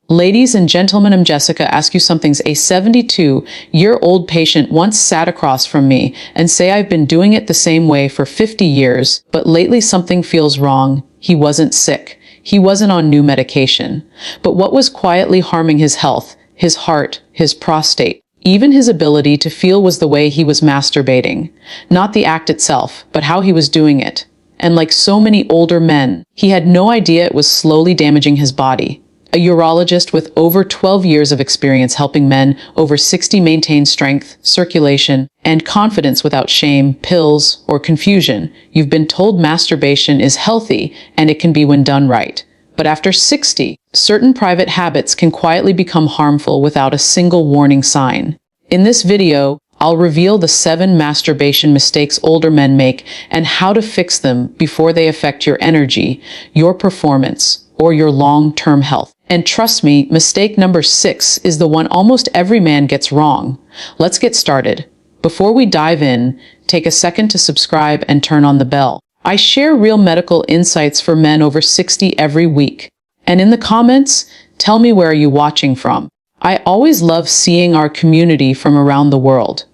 Ladies and gentlemen, I'm Jessica. Ask you something. A 72-year-old patient once sat across from me and say I've been doing it the same way for 50 years, but lately something feels wrong. He wasn't sick. He wasn't on new medication. But what was quietly harming his health, his heart, his prostate, even his ability to feel was the way he was masturbating. Not the act itself, but how he was doing it. And like so many older men, he had no idea it was slowly damaging his body. A urologist with over 12 years of experience helping men over 60 maintain strength, circulation, and confidence without shame, pills, or confusion. You've been told masturbation is healthy and it can be when done right. But after 60, certain private habits can quietly become harmful without a single warning sign. In this video, I'll reveal the 7 masturbation mistakes older men make and how to fix them before they affect your energy, your performance, or your long-term health. And trust me, mistake number 6 is the one almost every man gets wrong. Let's get started. Before we dive in, take a second to subscribe and turn on the bell. I share real medical insights for men over 60 every week. And in the comments, tell me where are you watching from. I always love seeing our community from around the world.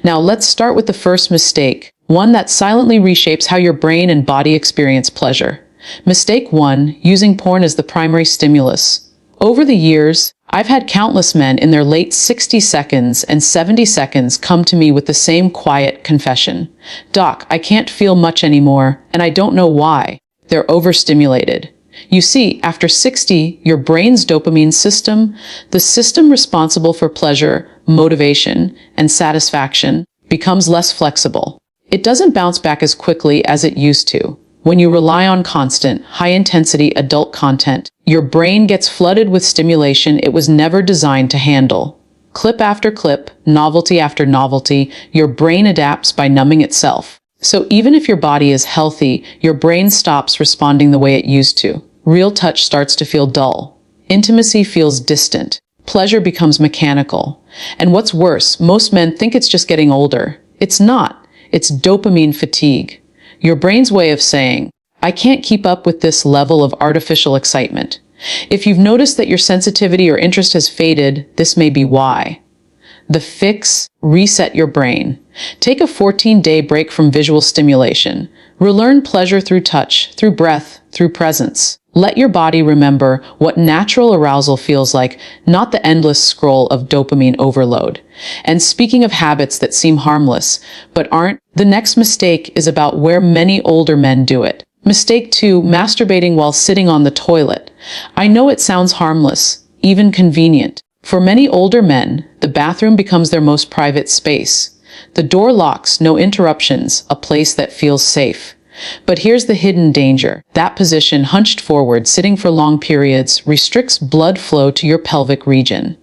Now let's start with the first mistake, one that silently reshapes how your brain and body experience pleasure. Mistake 1, using porn as the primary stimulus. Over the years, I've had countless men in their late 60 seconds and 70 seconds come to me with the same quiet confession. Doc, I can't feel much anymore, and I don't know why. They're overstimulated. You see, after 60, your brain's dopamine system, the system responsible for pleasure, motivation, and satisfaction, becomes less flexible. It doesn't bounce back as quickly as it used to. When you rely on constant, high-intensity adult content, your brain gets flooded with stimulation it was never designed to handle. Clip after clip, novelty after novelty, your brain adapts by numbing itself. So even if your body is healthy, your brain stops responding the way it used to. Real touch starts to feel dull. Intimacy feels distant. Pleasure becomes mechanical. And what's worse, most men think it's just getting older. It's not. It's dopamine fatigue. Your brain's way of saying, I can't keep up with this level of artificial excitement. If you've noticed that your sensitivity or interest has faded, this may be why. The fix: reset your brain. Take a 14-day break from visual stimulation. Relearn pleasure through touch, through breath, through presence. Let your body remember what natural arousal feels like, not the endless scroll of dopamine overload. And speaking of habits that seem harmless, but aren't, the next mistake is about where many older men do it. Mistake 2, masturbating while sitting on the toilet. I know it sounds harmless, even convenient. For many older men, the bathroom becomes their most private space. The door locks, no interruptions, a place that feels safe. But here's the hidden danger. That position, hunched forward, sitting for long periods, restricts blood flow to your pelvic region.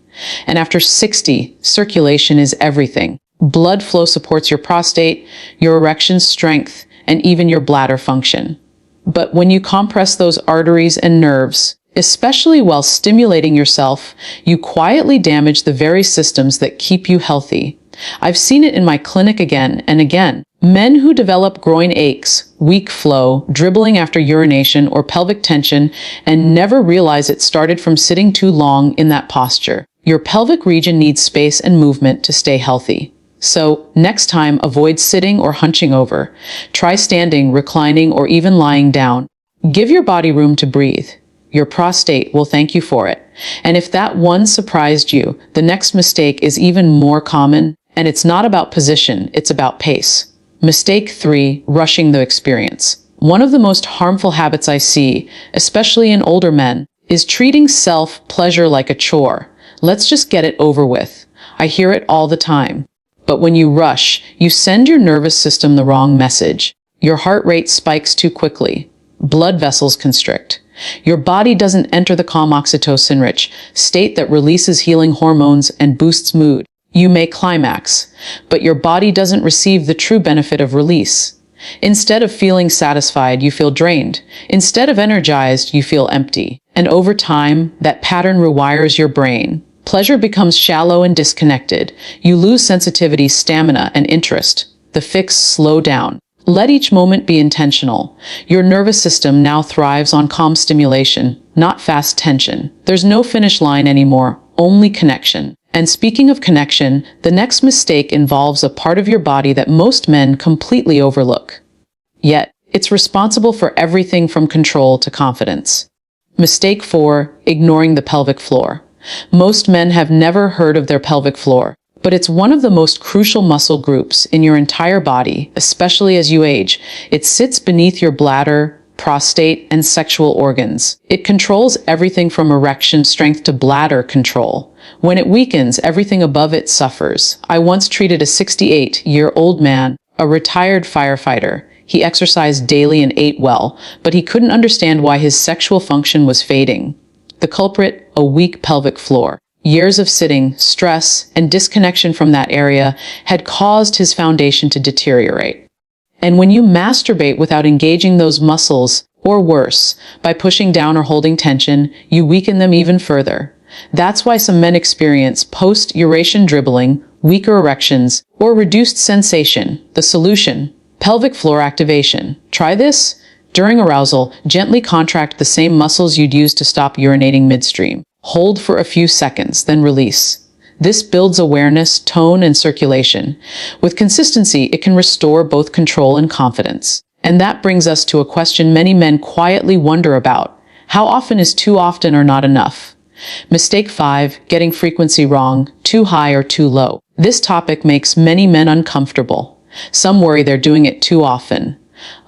And after 60, circulation is everything. Blood flow supports your prostate, your erection strength, and even your bladder function. But when you compress those arteries and nerves, especially while stimulating yourself, you quietly damage the very systems that keep you healthy. I've seen it in my clinic again and again. Men who develop groin aches, weak flow, dribbling after urination, or pelvic tension and never realize it started from sitting too long in that posture. Your pelvic region needs space and movement to stay healthy. So, next time, avoid sitting or hunching over. Try standing, reclining, or even lying down. Give your body room to breathe. Your prostate will thank you for it. And if that one surprised you, the next mistake is even more common, and it's not about position, it's about pace. Mistake 3, rushing the experience. One of the most harmful habits I see, especially in older men, is treating self-pleasure like a chore. Let's just get it over with. I hear it all the time. But when you rush, you send your nervous system the wrong message. Your heart rate spikes too quickly. Blood vessels constrict. Your body doesn't enter the calm oxytocin-rich state that releases healing hormones and boosts mood. You may climax, but your body doesn't receive the true benefit of release. Instead of feeling satisfied, you feel drained. Instead of energized, you feel empty. And over time, that pattern rewires your brain. Pleasure becomes shallow and disconnected. You lose sensitivity, stamina, and interest. The fix: slow down. Let each moment be intentional. Your nervous system now thrives on calm stimulation, not fast tension. There's no finish line anymore, only connection. And speaking of connection, the next mistake involves a part of your body that most men completely overlook. Yet, it's responsible for everything from control to confidence. Mistake 4, ignoring the pelvic floor. Most men have never heard of their pelvic floor, but it's one of the most crucial muscle groups in your entire body, especially as you age. It sits beneath your bladder, prostate, and sexual organs. It controls everything from erection strength to bladder control. When it weakens, everything above it suffers. I once treated a 68-year-old man, a retired firefighter. He exercised daily and ate well, but he couldn't understand why his sexual function was fading. The culprit, a weak pelvic floor. Years of sitting, stress, and disconnection from that area had caused his foundation to deteriorate. And when you masturbate without engaging those muscles, or worse, by pushing down or holding tension, you weaken them even further. That's why some men experience post-uration dribbling, weaker erections, or reduced sensation. The solution: pelvic floor activation. Try this. During arousal, gently contract the same muscles you'd use to stop urinating midstream. Hold for a few seconds, then release. This builds awareness, tone, and circulation. With consistency, it can restore both control and confidence. And that brings us to a question many men quietly wonder about. How often is too often or not enough? Mistake 5, getting frequency wrong, too high or too low. This topic makes many men uncomfortable. Some worry they're doing it too often.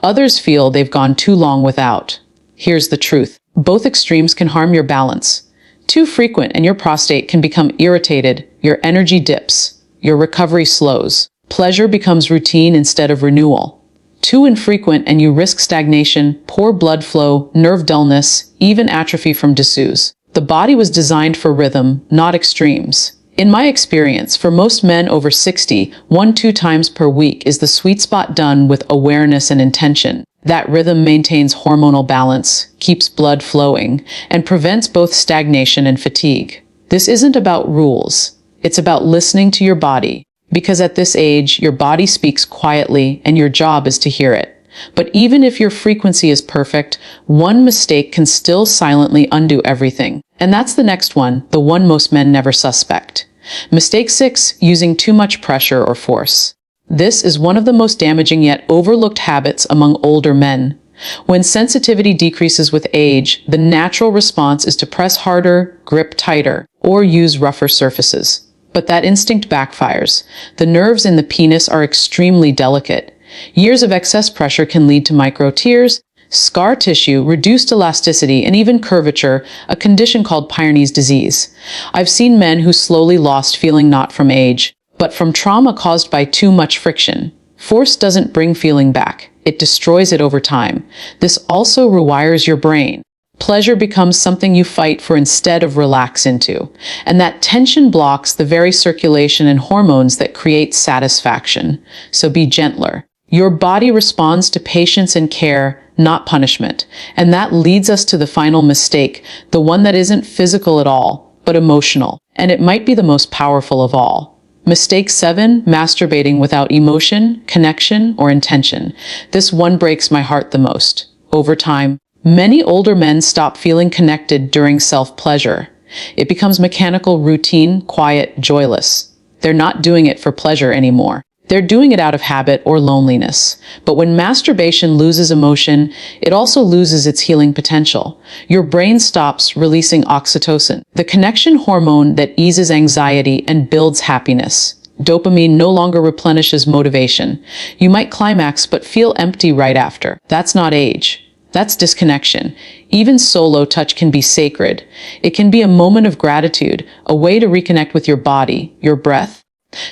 Others feel they've gone too long without. Here's the truth. Both extremes can harm your balance. Too frequent and your prostate can become irritated, your energy dips, your recovery slows. Pleasure becomes routine instead of renewal. Too infrequent and you risk stagnation, poor blood flow, nerve dullness, even atrophy from disuse. The body was designed for rhythm, not extremes. In my experience, for most men over 60, 1-2 times per week is the sweet spot, done with awareness and intention. That rhythm maintains hormonal balance, keeps blood flowing, and prevents both stagnation and fatigue. This isn't about rules. It's about listening to your body. Because at this age, your body speaks quietly and your job is to hear it. But even if your frequency is perfect, one mistake can still silently undo everything. And that's the next one, the one most men never suspect. Mistake 6, using too much pressure or force. This is one of the most damaging yet overlooked habits among older men. When sensitivity decreases with age, the natural response is to press harder, grip tighter, or use rougher surfaces. But that instinct backfires. The nerves in the penis are extremely delicate. Years of excess pressure can lead to micro tears, scar tissue, reduced elasticity, and even curvature, a condition called Peyronie's disease. I've seen men who slowly lost feeling not from age, but from trauma caused by too much friction. Force doesn't bring feeling back. It destroys it over time. This also rewires your brain. Pleasure becomes something you fight for instead of relax into. And that tension blocks the very circulation and hormones that create satisfaction. So be gentler. Your body responds to patience and care, not punishment. And that leads us to the final mistake, the one that isn't physical at all, but emotional. And it might be the most powerful of all. Mistake 7, masturbating without emotion, connection, or intention. This one breaks my heart the most. Over time, many older men stop feeling connected during self-pleasure. It becomes mechanical, routine, quiet, joyless. They're not doing it for pleasure anymore. They're doing it out of habit or loneliness. But when masturbation loses emotion, it also loses its healing potential. Your brain stops releasing oxytocin, the connection hormone that eases anxiety and builds happiness. Dopamine no longer replenishes motivation. You might climax but feel empty right after. That's not age. That's disconnection. Even solo touch can be sacred. It can be a moment of gratitude, a way to reconnect with your body, your breath.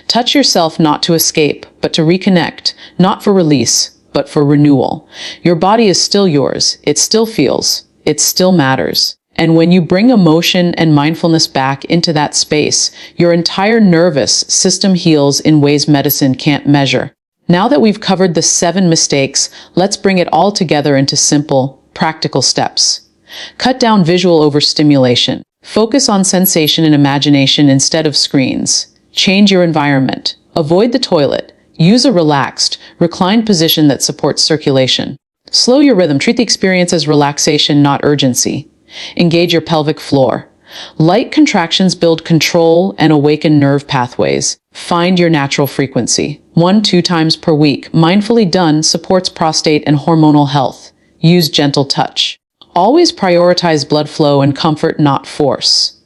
Touch yourself not to escape, but to reconnect, not for release, but for renewal. Your body is still yours. It still feels. It still matters. And when you bring emotion and mindfulness back into that space, your entire nervous system heals in ways medicine can't measure. Now that we've covered the 7 mistakes, let's bring it all together into simple, practical steps. Cut down visual overstimulation. Focus on sensation and imagination instead of screens. Change your environment. Avoid the toilet. Use a relaxed, reclined position that supports circulation. Slow your rhythm. Treat the experience as relaxation, not urgency. Engage your pelvic floor. Light contractions build control and awaken nerve pathways. Find your natural frequency. 1-2 times per week, mindfully done, supports prostate and hormonal health. Use gentle touch. Always prioritize blood flow and comfort, not force.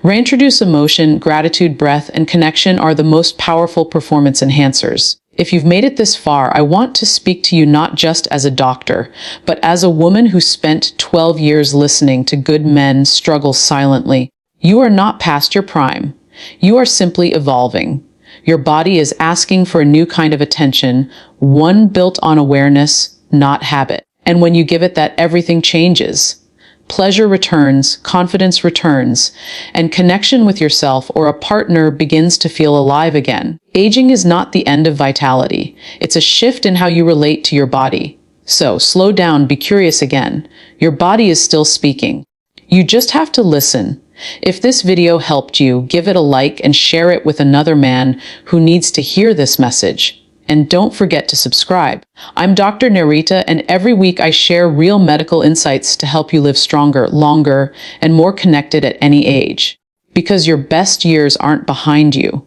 Reintroduce emotion, gratitude, breath, and connection are the most powerful performance enhancers. If you've made it this far, I want to speak to you not just as a doctor, but as a woman who spent 12 years listening to good men struggle silently. You are not past your prime. You are simply evolving. Your body is asking for a new kind of attention, one built on awareness, not habit. And when you give it that, everything changes. Pleasure returns, confidence returns, and connection with yourself or a partner begins to feel alive again. Aging is not the end of vitality. It's a shift in how you relate to your body. So, slow down, be curious again. Your body is still speaking. You just have to listen. If this video helped you, give it a like and share it with another man who needs to hear this message. And don't forget to subscribe. I'm Dr. Narita, and every week I share real medical insights to help you live stronger, longer, and more connected at any age. Because your best years aren't behind you.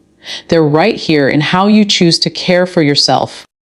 They're right here in how you choose to care for yourself,